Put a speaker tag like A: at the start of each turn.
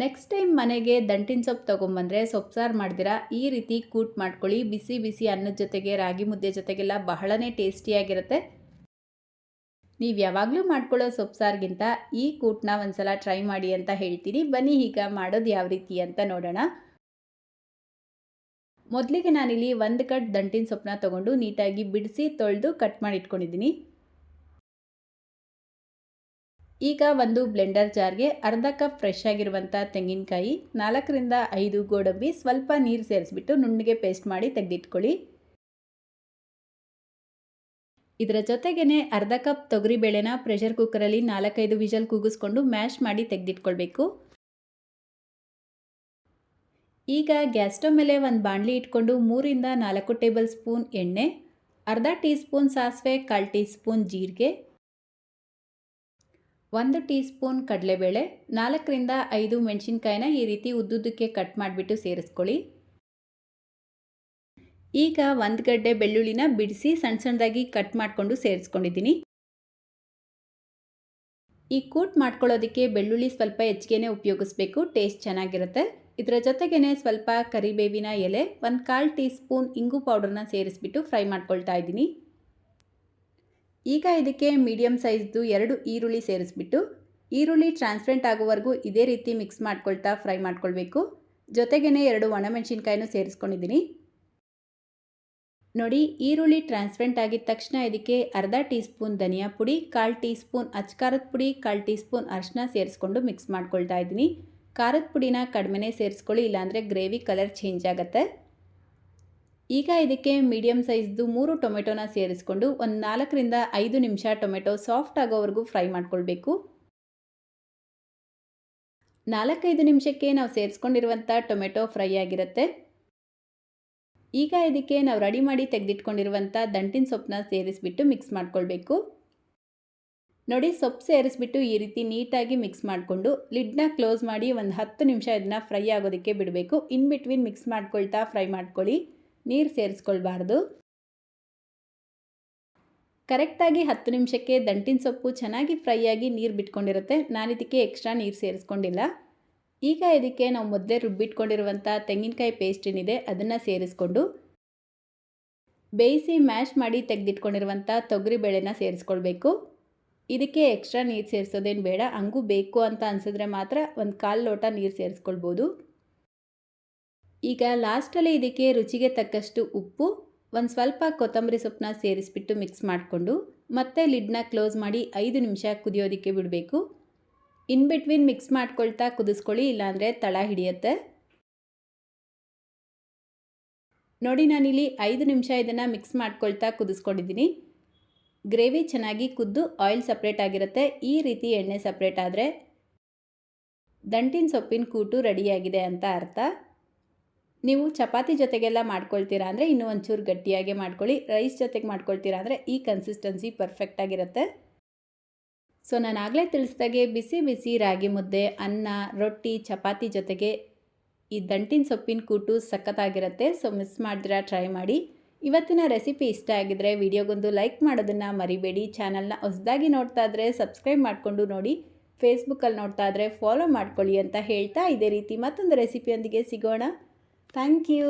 A: Next time ಮನೆಗೆ ದಂಟಿನ ಸೊಪ್ಪು ತೊಗೊಂಬಂದರೆ ಸೊಪ್ಪು ಸಾರು ಮಾಡ್ದಿರಾ ಈ ರೀತಿ ಕೂಟ್ ಮಾಡ್ಕೊಳ್ಳಿ. ಬಿಸಿ ಬಿಸಿ ಅನ್ನದ ಜೊತೆಗೆ ರಾಗಿ ಮುದ್ದೆ ಜೊತೆಗೆಲ್ಲ ಬಹಳನೇ ಟೇಸ್ಟಿಯಾಗಿರುತ್ತೆ. ನೀವು ಯಾವಾಗಲೂ ಮಾಡ್ಕೊಳ್ಳೋ ಸೊಪ್ಪು ಸಾರಿಗಿಂತ ಈ ಕೂಟನ್ನ ಒಂದ್ಸಲ ಟ್ರೈ ಮಾಡಿ ಅಂತ ಹೇಳ್ತೀನಿ. ಬನ್ನಿ ಈಗ ಮಾಡೋದು ಯಾವ ರೀತಿ ಅಂತ ನೋಡೋಣ. ಮೊದಲಿಗೆ ನಾನಿಲ್ಲಿ ಒಂದು ಕಟ್ ದಂಟಿನ ಸೊಪ್ಪನ್ನ ತೊಗೊಂಡು ನೀಟಾಗಿ ಬಿಡಿಸಿ ತೊಳೆದು ಕಟ್ ಮಾಡಿ ಇಟ್ಕೊಂಡಿದ್ದೀನಿ. ಈಗ ಒಂದು ಬ್ಲೆಂಡರ್ ಜಾರ್ಗೆ ಅರ್ಧ ಕಪ್ ಫ್ರೆಶ್ ಆಗಿರುವಂಥ ತೆಂಗಿನಕಾಯಿ, 4 ರಿಂದ 5 ಗೋಡಂಬಿ, ಸ್ವಲ್ಪ ನೀರು ಸೇರಿಸ್ಬಿಟ್ಟು ನುಣ್ಣಗೆ ಪೇಸ್ಟ್ ಮಾಡಿ ತೆಗೆದಿಟ್ಕೊಳ್ಳಿ. ಇದರ ಜೊತೆಗೇ ಅರ್ಧ ಕಪ್ ತೊಗರಿಬೇಳೆನ ಪ್ರೆಷರ್ ಕುಕ್ಕರಲ್ಲಿ 4-5 ವಿಷಲ್ ಕೂಗಿಸ್ಕೊಂಡು ಮ್ಯಾಶ್ ಮಾಡಿ ತೆಗೆದಿಟ್ಕೊಳ್ಬೇಕು. ಈಗ ಗ್ಯಾಸ್ ಸ್ಟವ್ ಮೇಲೆ ಒಂದು ಬಾಣಲಿ ಇಟ್ಕೊಂಡು 3 ರಿಂದ 4 ಟೇಬಲ್ ಸ್ಪೂನ್ ಎಣ್ಣೆ, ಅರ್ಧ ಟೀ ಸ್ಪೂನ್ ಸಾಸಿವೆ, 1/4 ಟೀ ಸ್ಪೂನ್ ಜೀರಿಗೆ, 1 ಟೀ ಸ್ಪೂನ್ ಕಡಲೆಬೇಳೆ, 4 ರಿಂದ 5 ಮೆಣಸಿನ್ಕಾಯಿನ ಈ ರೀತಿ ಉದ್ದುದ್ದಕ್ಕೆ ಕಟ್ ಮಾಡಿಬಿಟ್ಟು ಸೇರಿಸ್ಕೊಳ್ಳಿ. ಈಗ 1 ಗಡ್ಡೆ ಬೆಳ್ಳುಳ್ಳಿನ ಬಿಡಿಸಿ ಸಣ್ಣ ಸಣ್ಣದಾಗಿ ಕಟ್ ಮಾಡಿಕೊಂಡು ಸೇರಿಸ್ಕೊಂಡಿದ್ದೀನಿ. ಈ ಕೂಟ್ ಮಾಡ್ಕೊಳ್ಳೋದಕ್ಕೆ ಬೆಳ್ಳುಳ್ಳಿ ಸ್ವಲ್ಪ ಹೆಚ್ಚಿಗೆ ಉಪಯೋಗಿಸ್ಬೇಕು, ಟೇಸ್ಟ್ ಚೆನ್ನಾಗಿರುತ್ತೆ. ಇದರ ಜೊತೆಗೇ ಸ್ವಲ್ಪ ಕರಿಬೇವಿನ ಎಲೆ, 1/4 ಟೀ ಸ್ಪೂನ್ ಇಂಗು ಪೌಡರ್ನ ಸೇರಿಸ್ಬಿಟ್ಟು ಫ್ರೈ ಮಾಡ್ಕೊಳ್ತಾ ಇದ್ದೀನಿ. ಈಗ ಇದಕ್ಕೆ ಮೀಡಿಯಮ್ ಸೈಜ್ದು 2 ಈರುಳ್ಳಿ ಸೇರಿಸ್ಬಿಟ್ಟು ಈರುಳ್ಳಿ ಟ್ರಾನ್ಸ್ಪರೆಂಟ್ ಆಗೋವರೆಗೂ ಇದೇ ರೀತಿ ಮಿಕ್ಸ್ ಮಾಡ್ಕೊಳ್ತಾ ಫ್ರೈ ಮಾಡ್ಕೊಳ್ಬೇಕು. ಜೊತೆಗೇ 2 ಒಣಮೆಣಸಿನ್ಕಾಯಿನೂ ಸೇರಿಸ್ಕೊಂಡಿದ್ದೀನಿ. ನೋಡಿ, ಈರುಳ್ಳಿ ಟ್ರಾನ್ಸ್ಪರೆಂಟ್ ಆಗಿದ ತಕ್ಷಣ ಇದಕ್ಕೆ ಅರ್ಧ ಟೀ ಸ್ಪೂನ್ ಧನಿಯಾ ಪುಡಿ, 1/4 ಟೀ ಸ್ಪೂನ್ ಅಚ್ಕಾರದ ಪುಡಿ, 1/4 ಟೀ ಸ್ಪೂನ್ ಅರಿಶಿನ ಸೇರಿಸ್ಕೊಂಡು ಮಿಕ್ಸ್ ಮಾಡ್ಕೊಳ್ತಾ ಇದ್ದೀನಿ. ಖಾರದ ಪುಡಿನ ಕಡಿಮೆನೇ ಸೇರಿಸ್ಕೊಳ್ಳಿ, ಇಲ್ಲಾಂದರೆ ಗ್ರೇವಿ ಕಲರ್ ಚೇಂಜ್ ಆಗುತ್ತೆ. ಈಗ ಇದಕ್ಕೆ ಮೀಡಿಯಮ್ ಸೈಜ್ದು 3 ಟೊಮೆಟೊನ ಸೇರಿಸ್ಕೊಂಡು ಒಂದು 4 ರಿಂದ 5 ನಿಮಿಷ ಟೊಮೆಟೊ ಸಾಫ್ಟ್ ಆಗೋವರೆಗೂ ಫ್ರೈ ಮಾಡ್ಕೊಳ್ಬೇಕು. 4-5 ನಿಮಿಷಕ್ಕೆ ನಾವು ಸೇರಿಸ್ಕೊಂಡಿರುವಂಥ ಟೊಮೆಟೊ ಫ್ರೈ ಆಗಿರುತ್ತೆ. ಈಗ ಇದಕ್ಕೆ ನಾವು ರೆಡಿ ಮಾಡಿ ತೆಗೆದಿಟ್ಕೊಂಡಿರುವಂಥ ದಂಟಿನ ಸೊಪ್ಪನ್ನ ಸೇರಿಸ್ಬಿಟ್ಟು ಮಿಕ್ಸ್ ಮಾಡ್ಕೊಳ್ಬೇಕು. ನೋಡಿ, ಸೊಪ್ಪು ಸೇರಿಸ್ಬಿಟ್ಟು ಈ ರೀತಿ ನೀಟಾಗಿ ಮಿಕ್ಸ್ ಮಾಡಿಕೊಂಡು ಲಿಡ್ನ ಕ್ಲೋಸ್ ಮಾಡಿ ಒಂದು 10 ನಿಮಿಷ ಇದನ್ನ ಫ್ರೈ ಆಗೋದಕ್ಕೆ ಬಿಡಬೇಕು. ಇನ್ ಬಿಟ್ವೀನ್ ಮಿಕ್ಸ್ ಮಾಡ್ಕೊಳ್ತಾ ಫ್ರೈ ಮಾಡ್ಕೊಳ್ಳಿ, ನೀರು ಸೇರಿಸ್ಕೊಳ್ಬಾರ್ದು. ಕರೆಕ್ಟಾಗಿ 10 ನಿಮಿಷಕ್ಕೆ ದಂಟಿನ ಸೊಪ್ಪು ಚೆನ್ನಾಗಿ ಫ್ರೈ ಆಗಿ ನೀರು ಬಿಟ್ಕೊಂಡಿರುತ್ತೆ. ನಾನು ಇದಕ್ಕೆ ಎಕ್ಸ್ಟ್ರಾ ನೀರು ಸೇರಿಸ್ಕೊಂಡಿಲ್ಲ. ಈಗ ಇದಕ್ಕೆ ನಾವು ಮೊದಲೇ ರುಬ್ಬಿಟ್ಕೊಂಡಿರುವಂಥ ತೆಂಗಿನಕಾಯಿ ಪೇಸ್ಟ್ ಏನಿದೆ ಅದನ್ನು ಸೇರಿಸ್ಕೊಂಡು ಬೇಯಿಸಿ ಮ್ಯಾಶ್ ಮಾಡಿ ತೆಗೆದಿಟ್ಕೊಂಡಿರುವಂಥ ತೊಗರಿಬೇಳೆನ ಸೇರಿಸ್ಕೊಳ್ಬೇಕು. ಇದಕ್ಕೆ ಎಕ್ಸ್ಟ್ರಾ ನೀರು ಸೇರಿಸೋದೇನು ಬೇಡ, ಹಂಗೂ ಬೇಕು ಅಂತ ಅನಿಸಿದ್ರೆ ಮಾತ್ರ 1/4 ಲೋಟ ನೀರು ಸೇರಿಸ್ಕೊಳ್ಬೋದು. ಈಗ ಲಾಸ್ಟಲ್ಲಿ ಇದಕ್ಕೆ ರುಚಿಗೆ ತಕ್ಕಷ್ಟು ಉಪ್ಪು, ಒಂದು ಸ್ವಲ್ಪ ಕೊತ್ತಂಬರಿ ಸೊಪ್ಪನ್ನ ಸೇರಿಸ್ಬಿಟ್ಟು ಮಿಕ್ಸ್ ಮಾಡಿಕೊಂಡು ಮತ್ತೆ ಲಿಡ್ನ ಕ್ಲೋಸ್ ಮಾಡಿ 5 ನಿಮಿಷ ಕುದಿಯೋದಕ್ಕೆ ಬಿಡಬೇಕು. ಇನ್ ಬಿಟ್ವೀನ್ ಮಿಕ್ಸ್ ಮಾಡ್ಕೊಳ್ತಾ ಕುದಿಸ್ಕೊಳ್ಳಿ, ಇಲ್ಲಾಂದರೆ ತಳ ಹಿಡಿಯುತ್ತೆ. ನೋಡಿ, ನಾನಿಲ್ಲಿ 5 ನಿಮಿಷ ಇದನ್ನು ಮಿಕ್ಸ್ ಮಾಡ್ಕೊಳ್ತಾ ಕುದಿಸ್ಕೊಂಡಿದ್ದೀನಿ. ಗ್ರೇವಿ ಚೆನ್ನಾಗಿ ಕುದ್ದು ಆಯಿಲ್ ಸಪ್ರೇಟ್ ಆಗಿರುತ್ತೆ. ಈ ರೀತಿ ಎಣ್ಣೆ ಸಪ್ರೇಟ್ ಆದರೆ ದಂಟಿನ ಸೊಪ್ಪಿನ ಕೂಟು ರೆಡಿಯಾಗಿದೆ ಅಂತ ಅರ್ಥ. ನೀವು ಚಪಾತಿ ಜೊತೆಗೆಲ್ಲ ಮಾಡ್ಕೊಳ್ತೀರಾ ಅಂದರೆ ಇನ್ನೂ ಒಂಚೂರು ಗಟ್ಟಿಯಾಗೆ ಮಾಡ್ಕೊಳ್ಳಿ. ರೈಸ್ ಜೊತೆಗೆ ಮಾಡ್ಕೊಳ್ತೀರಾ ಅಂದರೆ ಈ ಕನ್ಸಿಸ್ಟೆನ್ಸಿ ಪರ್ಫೆಕ್ಟಾಗಿರುತ್ತೆ. ಸೊ ನಾನು ಆಗಲೇ ತಿಳಿಸ್ದಾಗೆ ಬಿಸಿ ಬಿಸಿ ರಾಗಿ ಮುದ್ದೆ, ಅನ್ನ, ರೊಟ್ಟಿ, ಚಪಾತಿ ಜೊತೆಗೆ ಈ ದಂಟಿನ ಸೊಪ್ಪಿನ ಕೂಟು ಸಖತ್ತಾಗಿರುತ್ತೆ. ಸೊ ಮಿಸ್ ಮಾಡಿದ್ರೆ ಟ್ರೈ ಮಾಡಿ. ಇವತ್ತಿನ ರೆಸಿಪಿ ಇಷ್ಟ ಆಗಿದ್ರೆ ವಿಡಿಯೋಗೊಂದು ಲೈಕ್ ಮಾಡೋದನ್ನು ಮರಿಬೇಡಿ. ಚಾನಲ್ನ ಹೊಸದಾಗಿ ನೋಡ್ತಾ ಇದ್ದರೆ ಸಬ್ಸ್ಕ್ರೈಬ್ ಮಾಡಿಕೊಂಡು ನೋಡಿ. ಫೇಸ್ಬುಕ್ಕಲ್ಲಿ ನೋಡ್ತಾ ಇದ್ದರೆ ಫಾಲೋ ಮಾಡ್ಕೊಳ್ಳಿ ಅಂತ ಹೇಳ್ತಾ ಇದೇ ರೀತಿ ಮತ್ತೊಂದು ರೆಸಿಪಿಯೊಂದಿಗೆ ಸಿಗೋಣ. Thank you.